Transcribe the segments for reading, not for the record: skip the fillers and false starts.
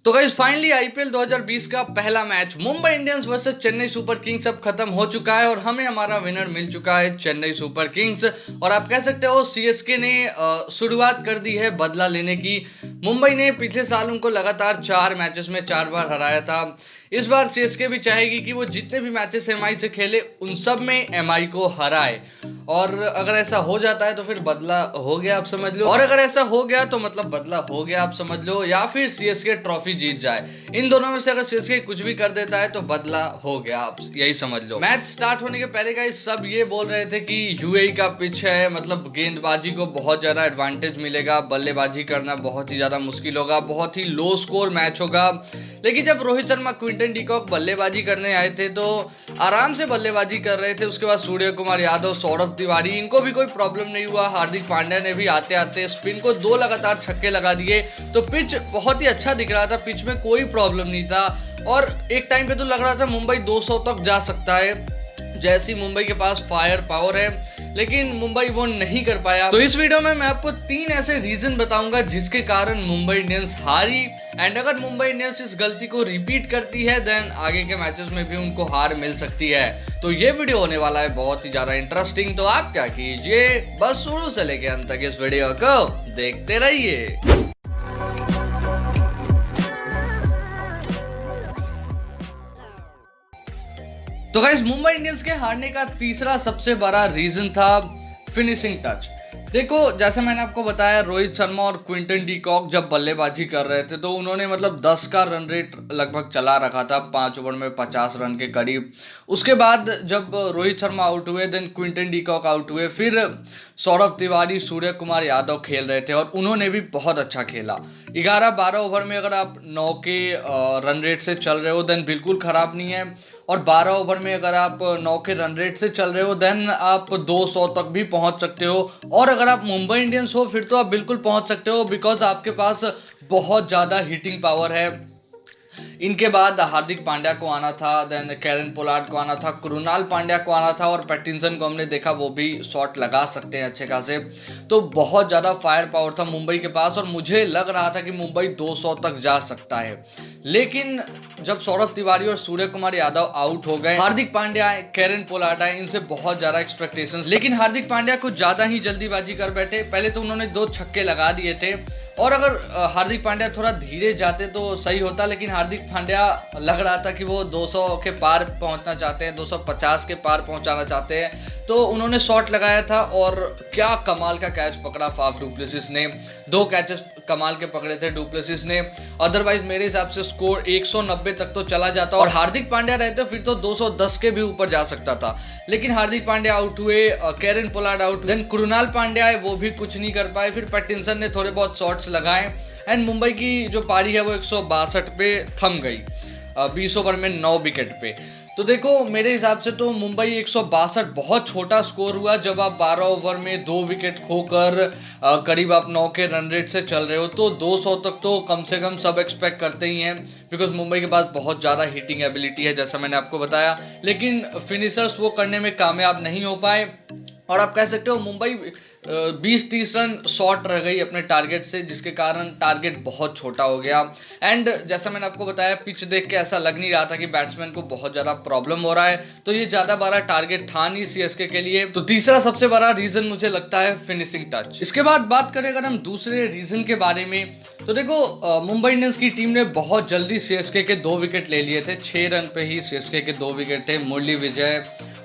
तो guys finally IPL 2020 का पहला match Mumbai Indians versus Chennai Super Kings अब खत्म हो चुका है और हमें हमारा विनर मिल चुका है चेन्नई सुपर किंग्स। और आप कह सकते हो सीएसके ने शुरुआत कर दी है बदला लेने की। मुंबई ने पिछले साल उनको लगातार 4 मैचेस में 4 बार हराया था। इस बार सीएसके भी चाहेगी कि वो जितने भी मैचेस एमआई से खेले उन सब में एमआई को हराए। और अगर ऐसा हो जाता है तो फिर बदला हो गया आप समझ लो, और अगर ऐसा हो गया तो मतलब बदला हो गया आप समझ लो, या फिर सीएसके ट्रॉफी जीत जाए। इन दोनों में से अगर सीएसके कुछ भी कर देता है तो बदला हो गया, आप यही समझ लो। मैच स्टार्ट होने के पहले का सब ये बोल रहे थे कि यूएई का पिच है, मतलब गेंदबाजी को बहुत ज्यादा एडवांटेज मिलेगा, बल्लेबाजी करना बहुत ही ज्यादा मुश्किल होगा, बहुत ही लो स्कोर मैच होगा। लेकिन जब रोहित शर्मा क्विंटन डीकॉक बल्लेबाजी करने आए थे तो आराम से बल्लेबाजी कर रहे थे। उसके बाद सूर्य कुमार यादव, सौरभ तिवारी, इनको भी कोई प्रॉब्लम नहीं हुआ। हार्दिक पांड्या ने भी आते आते स्पिन को 2 लगातार छक्के लगा दिए। तो पिच बहुत ही अच्छा दिख रहा था, पिच में कोई प्रॉब्लम नहीं था। और एक टाइम पे तो लग रहा था मुंबई 200 तक जा सकता है, जैसी मुंबई के पास फायर पावर है, लेकिन मुंबई वो नहीं कर पाया। तो इस वीडियो में मैं आपको 3 ऐसे रीजन बताऊंगा जिसके कारण मुंबई इंडियंस हारी। एंड अगर मुंबई इंडियंस इस गलती को रिपीट करती है देन आगे के मैचेस में भी उनको हार मिल सकती है। तो ये वीडियो होने वाला है बहुत ही ज्यादा इंटरेस्टिंग। तो आप क्या कीजिए, बस शुरू से लेके अंत तक इस वीडियो को देखते रहिए। तो गाइस मुंबई इंडियंस के हारने का तीसरा सबसे बड़ा रीजन था फिनिशिंग टच। देखो, जैसे मैंने आपको बताया, रोहित शर्मा और क्विंटन डीकॉक जब बल्लेबाजी कर रहे थे तो उन्होंने मतलब 10 का रन रेट लगभग चला रखा था, 5 ओवर में 50 रन के करीब। उसके बाद जब रोहित शर्मा आउट हुए देन क्विंटन डीकॉक आउट हुए, फिर सौरभ तिवारी, सूर्य कुमार यादव खेल रहे थे और उन्होंने भी बहुत अच्छा खेला। 11-12 ओवर में अगर आप 9 के रन रेट से चल रहे हो देन बिल्कुल ख़राब नहीं है, और 12 ओवर में अगर आप 9 के रन रेट से चल रहे हो देन आप 200 तक भी पहुंच सकते हो। और अगर आप मुंबई इंडियंस हो फिर तो आप बिल्कुल पहुंच सकते हो, बिकॉज आपके पास बहुत ज़्यादा हिटिंग पावर है। इनके बाद हार्दिक पांड्या को आना था, देन कैरन पोलार्ड को आना था, कृणाल पांड्या को आना था, और पैटिंसन को हमने देखा वो भी शॉट लगा सकते हैं अच्छे खासे। तो बहुत ज़्यादा फायर पावर था मुंबई के पास और मुझे लग रहा था कि मुंबई 200 तक जा सकता है। लेकिन जब सौरभ तिवारी और सूर्य कुमार यादव आउट हो गए, हार्दिक पांड्या आए, कैरन पोलार्ड आए, इनसे बहुत ज़्यादा एक्सपेक्टेशंस, लेकिन हार्दिक पांड्या कुछ ज़्यादा ही जल्दीबाजी कर बैठे। पहले तो उन्होंने 2 छक्के लगा दिए थे, और अगर हार्दिक पांड्या थोड़ा धीरे जाते तो सही होता, लेकिन हार्दिक पांड्या लग रहा था कि वो 200 के पार पहुंचना चाहते हैं, 250 के पार पहुंचाना चाहते हैं। तो उन्होंने शॉट लगाया था और क्या कमाल का कैच पकड़ा फाफ डु प्लेसिस ने। 2 कैचेस कमाल के पकड़े थे डु प्लेसिस ने, अदरवाइज मेरे हिसाब से स्कोर 190 तक तो चला जाता, और हार्दिक पांड्या रहते फिर तो 210 के भी ऊपर जा सकता था। लेकिन हार्दिक पांड्या आउट हुए, Kieron Pollard out, then Krunal Pandya आए, वो भी कुछ नहीं कर पाए। फिर पैटिंसन ने थोड़े बहुत शॉट्स लगाए एंड मुंबई की जो पारी है वो 162 पे थम गई, 20 ओवर में 9 विकेट पे। तो देखो, मेरे हिसाब से तो मुंबई 162 बहुत छोटा स्कोर हुआ जब आप 12 ओवर में 2 विकेट खोकर करीब आप 9 के रन रेट से चल रहे हो। तो 200 तक तो कम से कम सब एक्सपेक्ट करते ही हैं, बिकॉज मुंबई के पास बहुत ज़्यादा हिटिंग एबिलिटी है जैसा मैंने आपको बताया। लेकिन फिनिशर्स वो करने में कामयाब नहीं हो पाए, और आप कह सकते हो मुंबई 20-30 रन शॉर्ट रह गई अपने टारगेट से, जिसके कारण टारगेट बहुत छोटा हो गया। एंड जैसा मैंने आपको बताया, पिच देख के ऐसा लग नहीं रहा था कि बैट्समैन को बहुत ज़्यादा प्रॉब्लम हो रहा है, तो ये ज़्यादा बड़ा टारगेट था नहीं सीएसके के लिए। तो तीसरा सबसे बड़ा रीज़न मुझे लगता है फिनिशिंग टच। इसके बाद बात करें अगर हम दूसरे रीज़न के बारे में, तो देखो मुंबई इंडियंस की टीम ने बहुत जल्दी सीएसके के 2 विकेट ले लिए थे। 6 रन पे ही सीएसके के 2 विकेट थे, मुरली विजय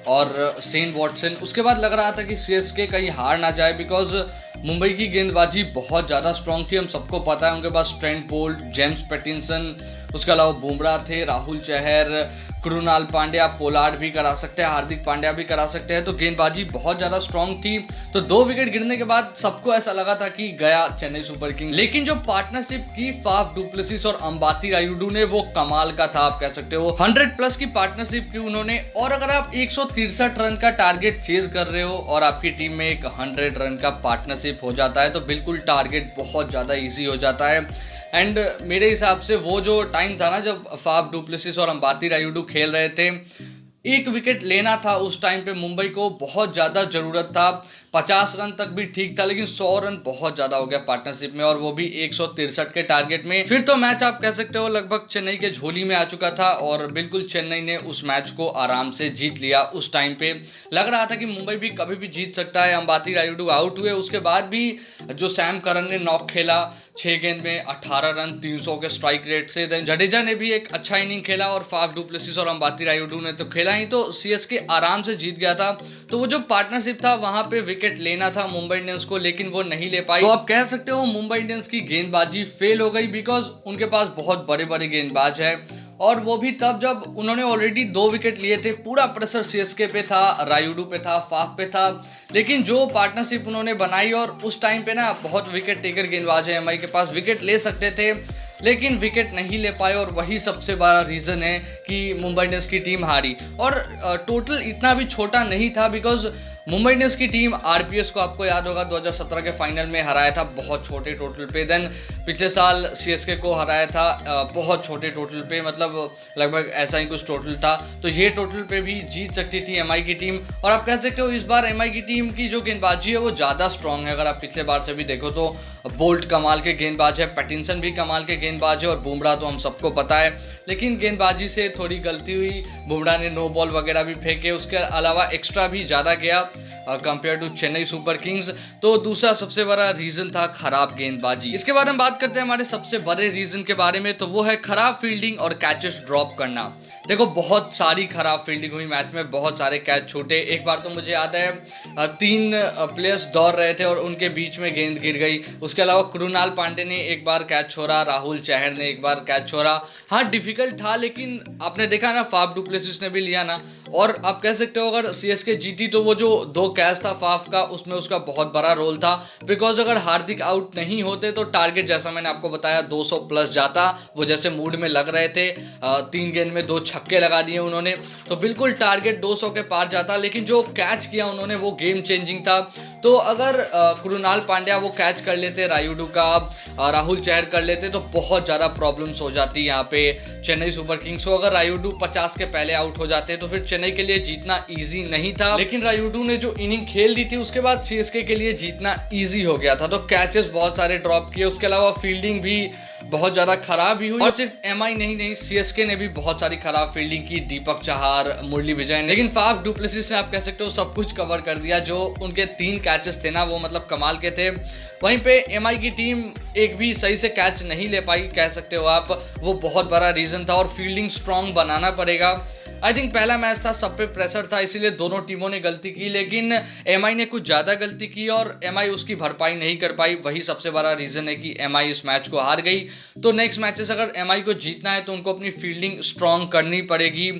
और शेन वॉटसन। उसके बाद लग रहा था कि सीएसके कहीं हार ना जाए, बिकॉज मुंबई की गेंदबाजी बहुत ज़्यादा स्ट्रॉन्ग थी। हम सबको पता है उनके पास ट्रेंट बोल्ट, जेम्स पैटिंसन, उसके अलावा बुमराह थे, राहुल चहर, कृणाल पांड्या, पोलार्ड भी करा सकते हैं, हार्दिक पांड्या भी करा सकते हैं। तो गेंदबाजी बहुत ज़्यादा स्ट्रॉन्ग थी। तो 2 विकेट गिरने के बाद सबको ऐसा लगा था कि गया चेन्नई सुपर किंग्स। लेकिन जो पार्टनरशिप की फाफ डु प्लेसिस और अंबाती रायुडू ने, वो कमाल का था, आप कह सकते हो 100+ की पार्टनरशिप की उन्होंने। और अगर आप 163 रन का टारगेट चेज कर रहे हो और आपकी टीम में एक 100 रन का पार्टनरशिप हो जाता है तो बिल्कुल टारगेट बहुत ज़्यादा ईजी हो जाता है। एंड मेरे हिसाब से वो जो टाइम था ना जब फाफ डु प्लेसिस और अंबाती रायुडू खेल रहे थे, 1 विकेट लेना था उस टाइम पे मुंबई को, बहुत ज़्यादा ज़रूरत था। 50 रन तक भी ठीक था, लेकिन 100 रन बहुत ज्यादा हो गया पार्टनरशिप में, और वो भी 163 के टारगेट में। फिर तो मैच आप कह सकते हो लगभग चेन्नई के झोली में आ चुका था, और बिल्कुल चेन्नई ने उस मैच को आराम से जीत लिया। उस टाइम पे लग रहा था कि मुंबई भी कभी भी जीत सकता है। अंबाती रायुडू आउट हुए, उसके बाद भी जो सैम करन ने नॉक खेला 6 गेंद में 18 रन 300 के स्ट्राइक रेट से। देन जडेजा ने भी एक अच्छा इनिंग खेला, और फाफ डू प्लेसिस और अंबाती रायुडू ने तो खेला ही, तो सीएसके आराम से जीत गया था। तो वो जो पार्टनरशिप था वहां पे विकेट लेना था मुंबई इंडियंस को, लेकिन वो नहीं ले पाई। तो आप कह सकते हो मुंबई इंडियंस की गेंदबाजी फेल हो गई, बिकॉज उनके पास बहुत बड़े बड़े गेंदबाज है, और वो भी तब जब उन्होंने ऑलरेडी 2 विकेट लिए थे। पूरा प्रेशर सीएसके पे था, रायुडू पे था, फाफ पे था, लेकिन जो पार्टनरशिप उन्होंने बनाई, और उस टाइम पे ना बहुत विकेट टेकर गेंदबाज है एमआई के पास, विकेट ले सकते थे लेकिन विकेट नहीं ले पाए, और वही सबसे बड़ा रीज़न है कि मुंबई इंडियंस की टीम हारी। और टोटल इतना भी छोटा नहीं था, बिकॉज मुंबई इंडियंस की टीम आरपीएस को आपको याद होगा 2017 के फाइनल में हराया था बहुत छोटे टोटल पे। देन पिछले साल सीएसके को हराया था बहुत छोटे टोटल पे, मतलब लगभग ऐसा ही कुछ टोटल था। तो ये टोटल पे भी जीत सकती थी एमआई की टीम, और आप कह सकते हो इस बार एमआई की टीम की जो गेंदबाजी है वो ज़्यादा स्ट्रांग है। अगर आप पिछले बार से भी देखो तो बोल्ट कमाल के गेंदबाज है, पैटिंसन भी कमाल के गेंदबाज है, और बुमराह तो हम सबको पता है, लेकिन गेंदबाजी से थोड़ी गलती हुई। बुमराह ने नो बॉल वगैरह भी फेंके, उसके अलावा एक्स्ट्रा भी ज़्यादा गया compare to Chennai Super Kings. तो दूसरा सबसे बड़ा रीजन था खराब गेंदबाजी। इसके बाद हम बात करते हैं हमारे सबसे बड़े रीजन के बारे में, तो वो है खराब फील्डिंग और कैचेस ड्रॉप करना। देखो बहुत सारी खराब फील्डिंग हुई मैच में, बहुत सारे कैच छूटे। एक बार तो मुझे याद है 3 प्लेयर्स दौड़ रहे थे और उनके बीच में गेंद गिर गई। उसके अलावा कृणाल पांडे ने एक बार कैच छोड़ा, राहुल चहर ने एक बार कैच छोड़ा। हाँ डिफिकल्ट था, लेकिन आपने देखा ना फाफ डू प्लेसिस ने भी लिया ना, और आप कह सकते हो अगर सीएसके जीती तो वो जो 2 कैच था फाफ का, उसमें उसका बहुत बड़ा रोल था। बिकॉज अगर हार्दिक आउट नहीं होते तो टारगेट जैसा मैंने आपको बताया 200 प्लस जाता। वो जैसे मूड में लग रहे थे, 3 गेंद में 2 छक्के लगा दिए उन्होंने, तो बिल्कुल टारगेट 200 के पार जाता। लेकिन जो कैच किया उन्होंने वो गेम चेंजिंग था। तो अगर कृणाल पांड्या वो कैच कर लेते, रायुडू का राहुल चहर कर लेते, तो बहुत ज़्यादा प्रॉब्लम्स हो जाती यहाँ पे चेन्नई सुपर किंग्स को। अगर रायुडू 50 के पहले आउट हो जाते तो फिर चेन्नई के लिए जीतना ईजी नहीं था। लेकिन रायुडू ने जो इनिंग खेल दी थी उसके बाद सीएसके के लिए जीतना ईजी हो गया था। तो कैचेस बहुत सारे ड्रॉप किए, उसके अलावा फील्डिंग भी बहुत ज्यादा खराब ही हुई। और सिर्फ एमआई नहीं सीएसके ने भी बहुत सारी खराब फील्डिंग की, दीपक चहार, मुरली विजय ने। लेकिन फाफ डू प्लेसिस ने आप कह सकते हो सब कुछ कवर कर दिया। जो उनके 3 कैचेस थे ना वो मतलब कमाल के थे। वहीं पे एमआई की टीम एक भी सही से कैच नहीं ले पाई, कह सकते हो आप, वो बहुत बड़ा रीजन था। और फील्डिंग स्ट्रांग बनाना पड़ेगा। आई थिंक पहला मैच था, सब पे प्रेशर था, इसीलिए दोनों टीमों ने गलती की, लेकिन एमआई ने कुछ ज़्यादा गलती की और एमआई उसकी भरपाई नहीं कर पाई। वही सबसे बड़ा रीज़न है कि एमआई इस मैच को हार गई। तो नेक्स्ट मैचेस अगर एमआई को जीतना है तो उनको अपनी फील्डिंग स्ट्रांग करनी पड़ेगी।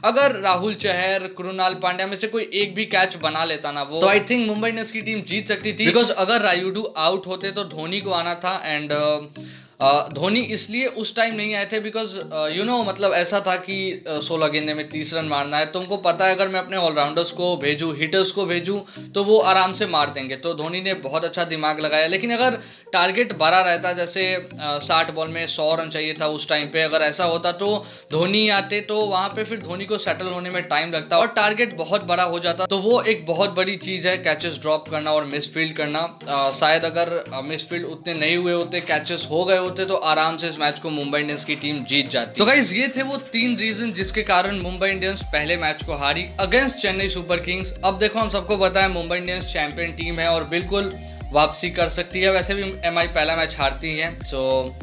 अगर राहुल चहर, कृणाल पांड्या में से कोई एक भी कैच बना लेता ना वो, तो आई थिंक मुंबई इंडियंस की टीम जीत सकती थी। बिकॉज अगर रायुडू आउट होते तो धोनी को आना था, एंड धोनी इसलिए उस टाइम नहीं आए थे बिकॉज यू नो मतलब ऐसा था कि 16 गेंदे में 30 रन मारना है। तुमको पता है अगर मैं अपने ऑलराउंडर्स को भेजूँ, हिटर्स को भेजूँ, तो वो आराम से मार देंगे। तो धोनी ने बहुत अच्छा दिमाग लगाया। लेकिन अगर टारगेट बड़ा रहता, जैसे 60 बॉल में 100 रन चाहिए था उस टाइम पे, अगर ऐसा होता तो धोनी आते, तो वहाँ पे फिर धोनी को सेटल होने में टाइम लगता और टारगेट बहुत बड़ा हो जाता। तो वो एक बहुत बड़ी चीज़ है, कैचेस ड्रॉप करना और मिसफील्ड करना। शायद अगर मिसफील्ड उतने नहीं हुए होते, कैचेस हो गए होते, तो आराम से इस मैच को मुंबई इंडियंस की टीम जीत जाती। तो गाइस ये थे वो 3 रीजन जिसके कारण मुंबई इंडियंस पहले मैच को हारी अगेंस्ट चेन्नई सुपर किंग्स। अब देखो हम सबको पता है मुंबई इंडियंस चैंपियन टीम है और बिल्कुल वापसी कर सकती है। वैसे भी एमआई पहला मैच हारती है, सो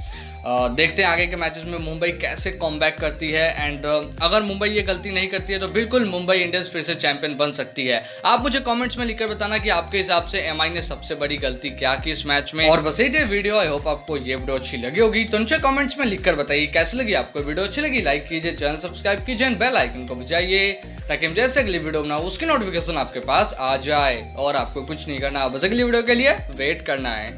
देखते हैं आगे के मैचेस में मुंबई कैसे कमबैक करती है। एंड अगर मुंबई ये गलती नहीं करती है तो बिल्कुल मुंबई इंडियंस फिर से चैंपियन बन सकती है। आप मुझे कमेंट्स में लिखकर बताना कि आपके हिसाब से एमआई ने सबसे बड़ी गलती क्या की इस मैच में। और बस ये वीडियो, आई होप आपको ये वीडियो अच्छी लगी होगी। तो नीचे कमेंट्स में लिखकर बताइए कैसी लगी आपको वीडियो। अच्छी लगी लाइक कीजिए, चैनल सब्सक्राइब कीजिए, बेल आइकन को बजाइए ताकि हम जैसे अगली वीडियो बनाओ उसकी नोटिफिकेशन आपके पास आ जाए। और आपको कुछ नहीं करना, बस अगली वीडियो के लिए वेट करना है।